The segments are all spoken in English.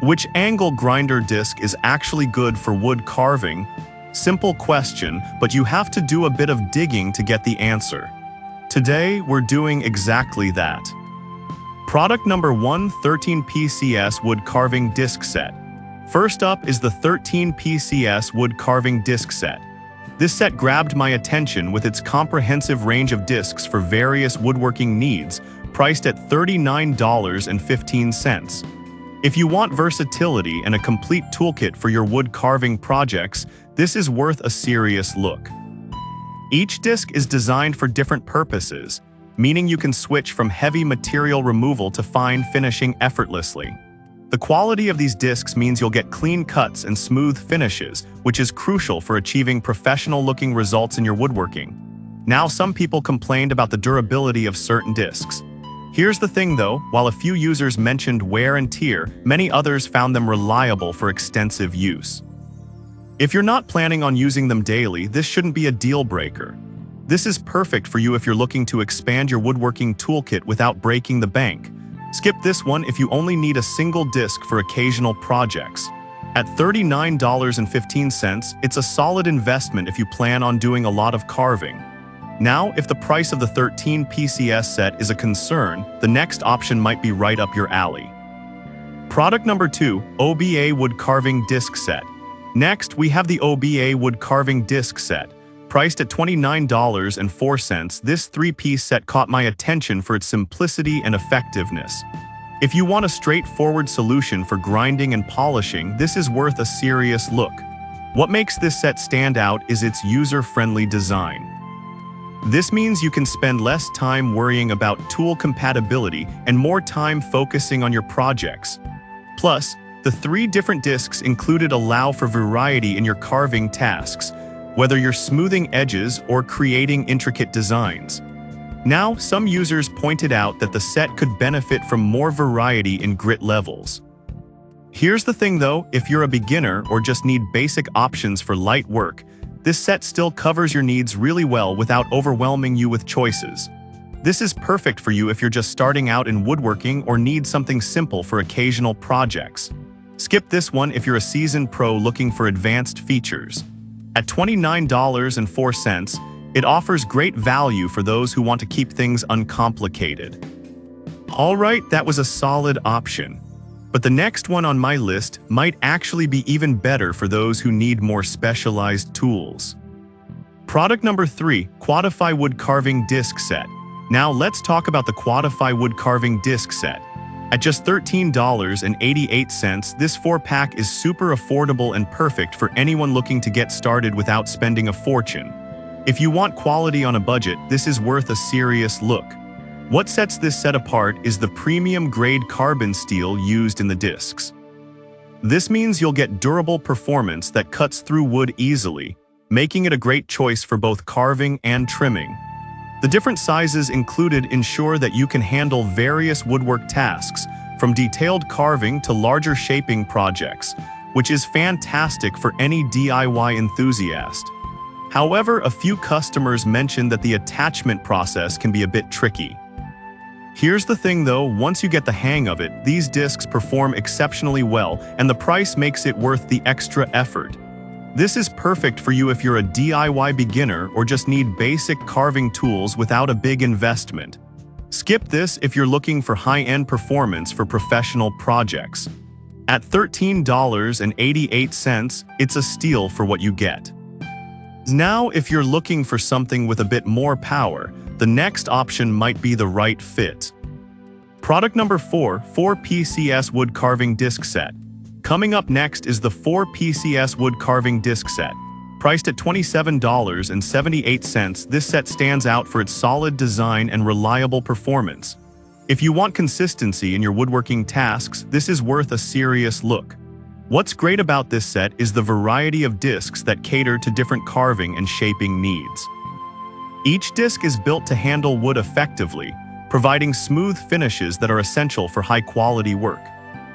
Which angle grinder disc is actually good for wood carving? Simple question, but you have to do a bit of digging to get the answer. Today, we're doing exactly that. Product number 1, 13 PCS Wood Carving Disc Set. First up is the 13 PCS Wood Carving Disc Set. This set grabbed my attention with its comprehensive range of discs for various woodworking needs, priced at $39.15. If you want versatility and a complete toolkit for your wood carving projects, this is worth a serious look. Each disc is designed for different purposes, meaning you can switch from heavy material removal to fine finishing effortlessly. The quality of these discs means you'll get clean cuts and smooth finishes, which is crucial for achieving professional-looking results in your woodworking. Now, some people complained about the durability of certain discs. Here's the thing though, while a few users mentioned wear and tear, many others found them reliable for extensive use. If you're not planning on using them daily, this shouldn't be a deal breaker. This is perfect for you if you're looking to expand your woodworking toolkit without breaking the bank. Skip this one if you only need a single disc for occasional projects. At $39.15, it's a solid investment if you plan on doing a lot of carving. Now, if the price of the 13 PCS set is a concern, the next option might be right up your alley. Product number 2, OBA Wood Carving Disc Set. Next, we have the OBA Wood Carving Disc Set. Priced at $29.04, this 3-piece set caught my attention for its simplicity and effectiveness. If you want a straightforward solution for grinding and polishing, this is worth a serious look. What makes this set stand out is its user-friendly design. This means you can spend less time worrying about tool compatibility and more time focusing on your projects. Plus, the 3 different discs included allow for variety in your carving tasks, whether you're smoothing edges or creating intricate designs. Now, some users pointed out that the set could benefit from more variety in grit levels. Here's the thing though, if you're a beginner or just need basic options for light work, this set still covers your needs really well without overwhelming you with choices. This is perfect for you if you're just starting out in woodworking or need something simple for occasional projects. Skip this one if you're a seasoned pro looking for advanced features. At $29.04, it offers great value for those who want to keep things uncomplicated. Alright, that was a solid option. But the next one on my list might actually be even better for those who need more specialized tools. Product number 3, Quadify Wood Carving Disc Set. Now let's talk about the Quadify Wood Carving Disc Set. At just $13.88, this 4-pack is super affordable and perfect for anyone looking to get started without spending a fortune. If you want quality on a budget, this is worth a serious look. What sets this set apart is the premium-grade carbon steel used in the discs. This means you'll get durable performance that cuts through wood easily, making it a great choice for both carving and trimming. The different sizes included ensure that you can handle various woodwork tasks, from detailed carving to larger shaping projects, which is fantastic for any DIY enthusiast. However, a few customers mentioned that the attachment process can be a bit tricky. Here's the thing though, once you get the hang of it, these discs perform exceptionally well, and the price makes it worth the extra effort. This is perfect for you if you're a DIY beginner or just need basic carving tools without a big investment. Skip this if you're looking for high-end performance for professional projects. At $13.88, it's a steal for what you get. Now, if you're looking for something with a bit more power, the next option might be the right fit. Product number 4, 4 PCS Wood Carving Disc Set. Coming up next is the 4 PCS Wood Carving Disc Set. Priced at $27.78, this set stands out for its solid design and reliable performance. If you want consistency in your woodworking tasks, this is worth a serious look. What's great about this set is the variety of discs that cater to different carving and shaping needs. Each disc is built to handle wood effectively, providing smooth finishes that are essential for high-quality work.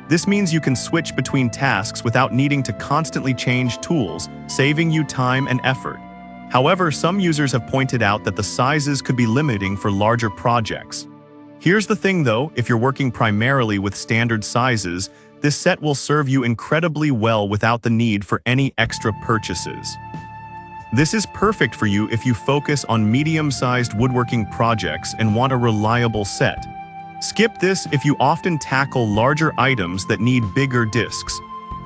This means you can switch between tasks without needing to constantly change tools, saving you time and effort. However, some users have pointed out that the sizes could be limiting for larger projects. Here's the thing though, if you're working primarily with standard sizes, this set will serve you incredibly well without the need for any extra purchases. This is perfect for you if you focus on medium-sized woodworking projects and want a reliable set. Skip this if you often tackle larger items that need bigger discs.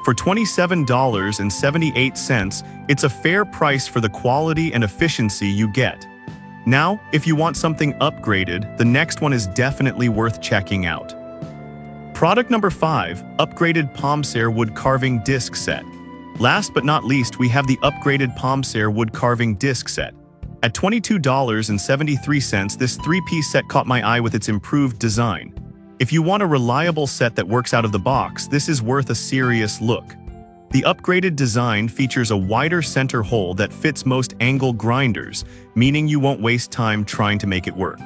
For $27.78, it's a fair price for the quality and efficiency you get. Now, if you want something upgraded, the next one is definitely worth checking out. Product number 5, Upgraded Palmsare Wood Carving Disc Set. Last but not least, we have the Upgraded Palmsare Wood Carving Disc Set. At $22.73, this 3-piece set caught my eye with its improved design. If you want a reliable set that works out of the box, this is worth a serious look. The upgraded design features a wider center hole that fits most angle grinders, meaning you won't waste time trying to make it work.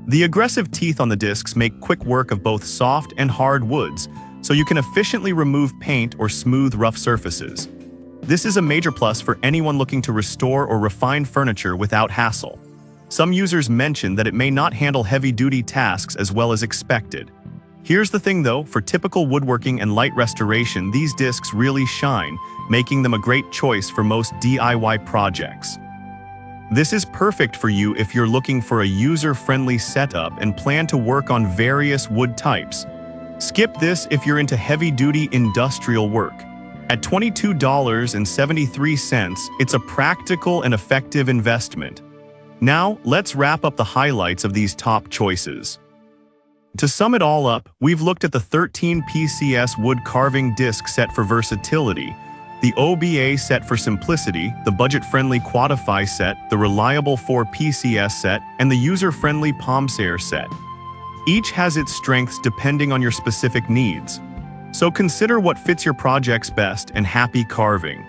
The aggressive teeth on the discs make quick work of both soft and hard woods, so you can efficiently remove paint or smooth rough surfaces. This is a major plus for anyone looking to restore or refine furniture without hassle. Some users mention that it may not handle heavy-duty tasks as well as expected. Here's the thing though, for typical woodworking and light restoration, these discs really shine, making them a great choice for most DIY projects. This is perfect for you if you're looking for a user-friendly setup and plan to work on various wood types. Skip this if you're into heavy-duty industrial work. At $22.73, it's a practical and effective investment. Now, let's wrap up the highlights of these top choices. To sum it all up, we've looked at the 13 PCS wood carving disc set for versatility, the OBA set for simplicity, the budget-friendly Quadify set, the reliable 4 PCS set, and the user-friendly Palmsare set. Each has its strengths depending on your specific needs. So consider what fits your projects best and happy carving.